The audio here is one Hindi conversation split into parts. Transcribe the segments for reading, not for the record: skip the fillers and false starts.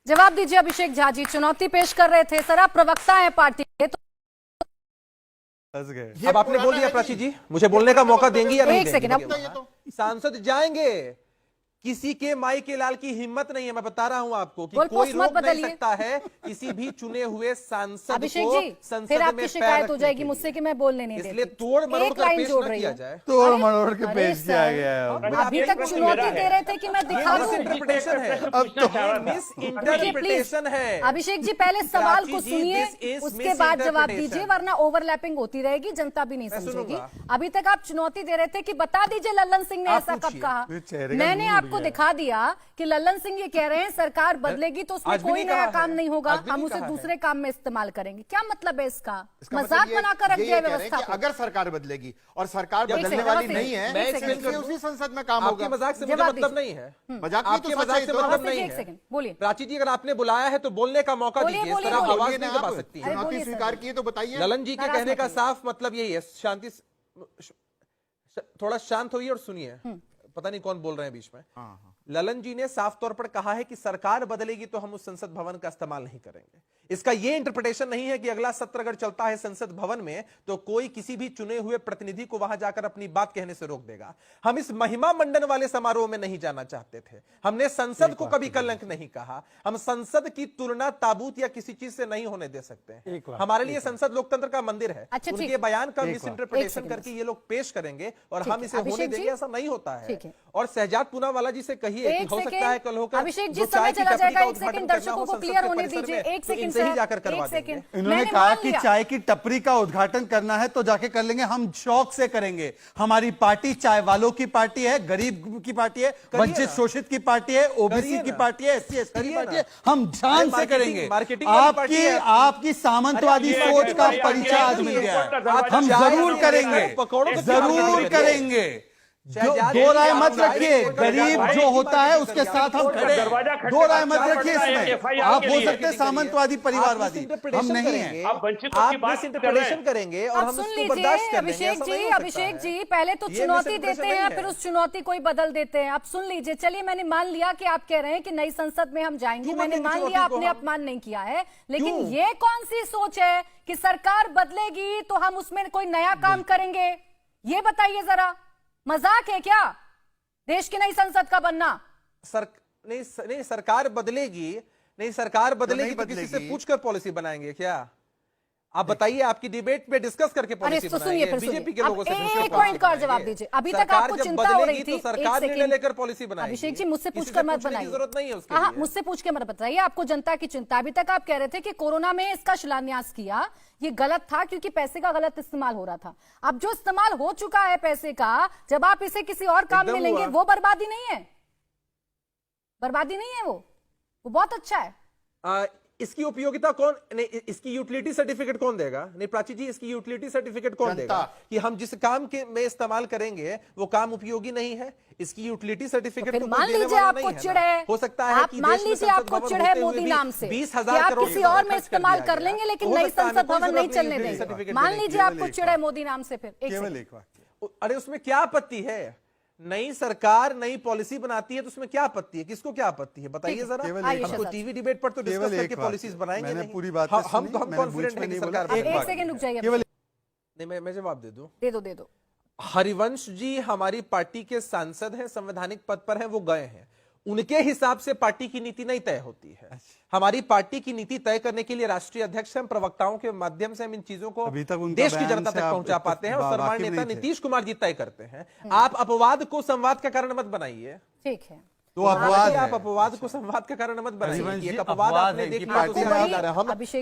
जवाब दीजिए अभिषेक झा जी, चुनौती पेश कर रहे थे सर, आप प्रवक्ता हैं पार्टी के, तो अब आपने बोल दिया प्राची जी, मुझे बोलने का मौका देंगी या नहीं? एक सेकंड, देंगी? सांसद जाएंगे, किसी के माई के लाल की हिम्मत नहीं है। मैं बता रहा हूं आपको कि कोई रोक नहीं सकता है किसी भी चुने हुए सांसद अभिषेक को जी, संसद फिर में आपकी शिकायत हो जाएगी मुझसे कि मैं बोलने नहीं देती, इसलिए तोड़ मरोड़ कर पेश न किया जाए। तोड़ मरोड़ के पेश किया गया है। अभी तक चुनौती दे रहे थे कि मैं दिखा दूं। इंटरप्रिटेशन है, अब तो मिस इंटरप्रिटेशन है। अभिषेक जी पहले सवाल को सुनिए, उसके बाद जवाब दीजिए, वरना ओवरलैपिंग होती रहेगी, जनता भी नहीं समझेगी। अभी तक आप चुनौती दे रहे थे कि बता दीजिए लल्लन सिंह ने ऐसा कब कहा। मैंने आपको दिखा दिया कि लल्लन सिंह ये कह रहे हैं सरकार बदलेगी तो उसमें कोई नया काम नहीं होगा, हम उसे दूसरे काम में इस्तेमाल करेंगे। क्या मतलब है इसका? मजाक बनाकर रख दिया व्यवस्था को। अगर सरकार बदलेगी और सरकार बदलने वाली नहीं है, उसी संसद में काम होगा। मजाक से मुझे मतलब नहीं है, मजाक आपके मजाक से मतलब नहीं है। बोलिए प्राची जी, अगर आपने बुलाया है तो बोलने का मौका दीजिए, इस तरह आवाज नहीं दबा सकती है। चुनौती स्वीकार की है तो बताइए। ललन जी के कहने का साफ मतलब यही है, शांति, थोड़ा शांत होइए और सुनिए। पता नहीं कौन बोल रहे हैं बीच में। ललन जी ने साफ तौर पर कहा है कि सरकार बदलेगी तो हम उस संसद भवन का इस्तेमाल नहीं करेंगे। इसका यह इंटरप्रिटेशन नहीं है कि अगला सत्र अगर चलता है संसद भवन में तो कोई किसी भी चुने हुए प्रतिनिधि को वहां जाकर अपनी बात कहने से रोक देगा। हम इस महिमा मंडन वाले समारोह में नहीं जाना चाहते थे। हमने संसद को कभी कलंक नहीं कहा। हम संसद की तुलना ताबूत या किसी चीज से नहीं होने दे सकते हैं। हमारे लिए संसद लोकतंत्र का मंदिर है। उनके बयान का मिस इंटरप्रिटेशन करके ये लोग पेश करेंगे और हम इसे होने देंगे, ऐसा नहीं होता है। और शहजाद पूनावाला जी से कहिए कि हो सकता है कल होकर अभिषेक जी समय चला जाएगा, एक सेकंड दर्शकों को क्लियर होने दीजिए, एक सेकंड से ही जाकर करवा देंगे। इन्होंने कहा कि चाय की टपरी का उद्घाटन करना है तो जाके कर लेंगे, हम शौक से करेंगे। हमारी पार्टी चाय वालों की पार्टी है, गरीब की पार्टी है, वंचित शोषित की पार्टी है, ओबीसी की पार्टी है, SC ST की पार्टी है, हम जान से करेंगे। आपकी सामंतवादी सोच का परिचय आज मिल गया है, हम जरूर करेंगे, जरूर करेंगे। दो राय मत रखिए, गरीब जो होता है उसके साथ हम खड़े हैं। दो राय मत रखिए इसमें। आप हो सकते हैं सामंतवादी परिवारवादी, हम नहीं हैं। आप मिस इंटरप्रिटेशन करेंगे और हम इसको बर्दाश्त कर लेंगे। अभिषेक जी पहले तो चुनौती देते हैं, फिर उस चुनौती को ही बदल देते हैं। आप सुन लीजिए। चलिए, मैंने मान लिया कि आप कह रहे हैं कि नई संसद में हम जाएंगे, मैंने मान लिया, आपने अपमान नहीं किया है। लेकिन ये कौन सी सोच है कि सरकार बदलेगी तो हम उसमें कोई नया काम करेंगे? ये बताइए जरा, मजाक है क्या देश की नई संसद का बनना? नहीं, सरकार बदलेगी, नहीं सरकार बदलेगी तो किसी से पूछकर पॉलिसी बनाएंगे क्या? आप बताइए, आपकी डिबेट पे डिस्कस करके पॉलिसी बनाएंगे, बीजेपी के लोगों से एक पॉइंट का जवाब दीजिए। अभी तक आपको चिंता हो रही थी, सरकार निर्णय लेकर पॉलिसी बनाएगी। अभिषेक जी मुझसे पूछकर मत बनाइए, जरूरत नहीं है उसके। हाँ, मुझसे पूछ के मत बताइए, आपको जनता की चिंता। अभी तक आप कह रहे थे कि कोरोना में इसका शिलान्यास किया, ये गलत था क्योंकि पैसे का गलत इस्तेमाल हो रहा था। अब जो इस्तेमाल हो चुका है पैसे का, जब आप इसे किसी और काम में लेंगे, वो बर्बादी नहीं है, बर्बादी नहीं है, वो बहुत अच्छा है। इसकी उपयोगिता कौन, नहीं इसकी यूटिलिटी सर्टिफिकेट कौन देगा? नहीं प्राची जी, इसकी यूटिलिटी सर्टिफिकेट कौन देगा कि हम जिस काम के में इस्तेमाल करेंगे वो काम उपयोगी नहीं है? इसकी यूटिलिटी सर्टिफिकेट तो मान लीजिए आपको चिढ़ है, हो सकता है कि मान लीजिए आपको चिढ़ है मोदी नाम से, 20,000 आप किसी और में इस्तेमाल कर लेंगे लेकिन नई संसद भवन नहीं चलने देंगे। मान लीजिए आपको चिढ़ है मोदी नाम से, फिर अरे उसमें क्या आपत्ति है? नई सरकार नई पॉलिसी बनाती है तो उसमें क्या आपत्ति है? किसको क्या आपत्ति है बताइए जरा। हमको टीवी डिबेट पर तो डिस्कस करके पॉलिसीज बनाएंगे नहीं। पूरी बात हम कॉन्फिडेंट हैं कि सरकार। एक सेकंड रुक जाइए, नहीं मैं जवाब दे दूं। दे दो। हरिवंश जी हमारी पार्टी के सांसद हैं, संवैधानिक पद पर हैं, वो गए हैं। उनके हिसाब से पार्टी की नीति नहीं तय होती है। हमारी पार्टी की नीति तय करने के लिए राष्ट्रीय अध्यक्ष हम प्रवक्ताओं के माध्यम से हम इन चीजों को देश की जनता तक पहुंचा पाते हैं और सम्मानीय नेता नीतीश कुमार जी तय करते हैं। आप अपवाद को संवाद का कारण मत बनाइए। ठीक है, तो अपवाद आप अपवाद को संवाद का कारण मत बनाइए। अपवाद आपने देखा,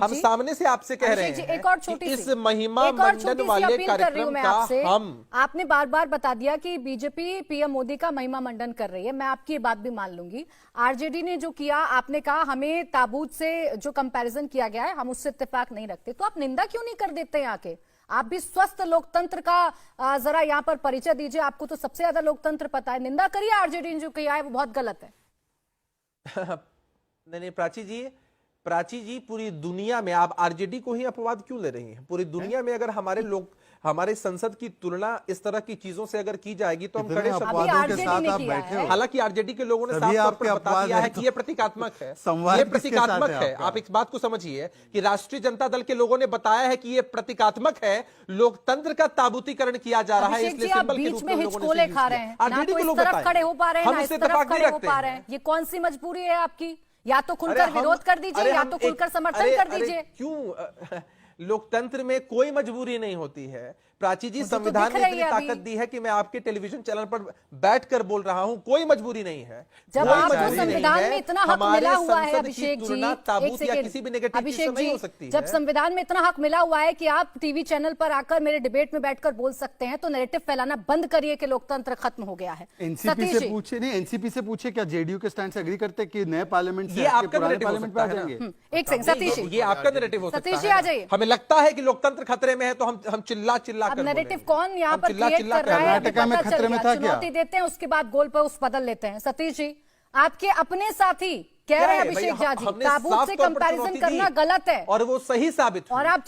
हम सामने से आपसे कह रहे हैं एक और छोटी इस महिमा मंडन वाले कार्यक्रम का हम, आपने बार बार बता दिया कि बीजेपी पीएम मोदी का महिमा मंडन कर रही है, मैं आपकी ये बात भी मान लूंगी। आरजेडी ने जो किया, आपने कहा हमें ताबूत से जो कंपैरिजन किया गया है हम उससे इत्तेफाक नहीं रखते, तो आप निंदा क्यों नहीं कर देते हैं आके? आप भी स्वस्थ लोकतंत्र का जरा यहाँ पर परिचय दीजिए, आपको तो सबसे ज्यादा लोकतंत्र पता है। निंदा करिए आरजेडी ने जो किया है वो बहुत गलत है। नहीं प्राची जी, प्राची जी, पूरी दुनिया में आप आरजेडी को ही अपवाद क्यों ले रही हैं? पूरी दुनिया में अगर हमारे लोग, हमारे संसद की तुलना इस तरह की चीजों से अगर की जाएगी तो हम कड़े शब्दों अभी आरजेडी ने किया है। हालांकि आरजेडी के लोगों ने साफ तौर पर बता दिया है कि ये प्रतीकात्मक है, ये प्रतीकात्मक है। आप इस बात को समझिए कि राष्ट्रीय जनता दल के लोगों ने बताया है कि ये प्रतीकात्मक है, लोकतंत्र का ताबूतीकरण किया जा रहा है, इसलिए सिंबल के रूप में हिचकोले खा रहे हैं, ना तो इस तरफ खड़े हो पा रहे हैं, ना इस तरफ खड़े हो पा रहे हैं। ये कौन सी मजबूरी है आपकी? या तो खुलकर विरोध कर दीजिए या तो खुलकर समर्थन कर दीजिए। क्यों? लोकतंत्र में कोई मजबूरी नहीं होती है प्राची जी। संविधान ने इतनी ताकत दी है कि मैं आपके टेलीविजन चैनल पर बैठकर बोल रहा हूं, कोई मजबूरी नहीं है। जब आपको संविधान में इतना हक मिला हुआ है अभिषेक जी, अभिषेक जी, जब संविधान में इतना हक मिला हुआ है कि आप टीवी चैनल पर आकर मेरे डिबेट में बैठकर बोल सकते हैं, तो नैरेटिव फैलाना बंद करिए कि लोकतंत्र खत्म हो गया है। एनसीपी से पूछे, नहीं एनसीपी से पूछे, क्या जेडीयू के स्टैंड से एग्री करते कि नए पार्लियामेंट से ये आपका नैरेटिव पार्लियामेंट में आ जाएंगे? एक सेकंड सतीश जी, ये आपका नैरेटिव हो सकता है। सतीश जी आ जाइए। हमें लगता है कि लोकतंत्र खतरे में है तो हम चिल्ला चिल्ला अब कर नैरेटिव कौन यहाँ पर क्रिएट कर रहा है? कर्नाटका में खतरे में था क्या? चुनौती देते हैं, उसके बाद गोल पर उस बदल लेते हैं। सतीश जी, आपके अपने साथी कह रहे हैं अभिषेक झा जी, ताबूत से कंपैरिजन करना गलत है और वो सही साबित हुआ। और आप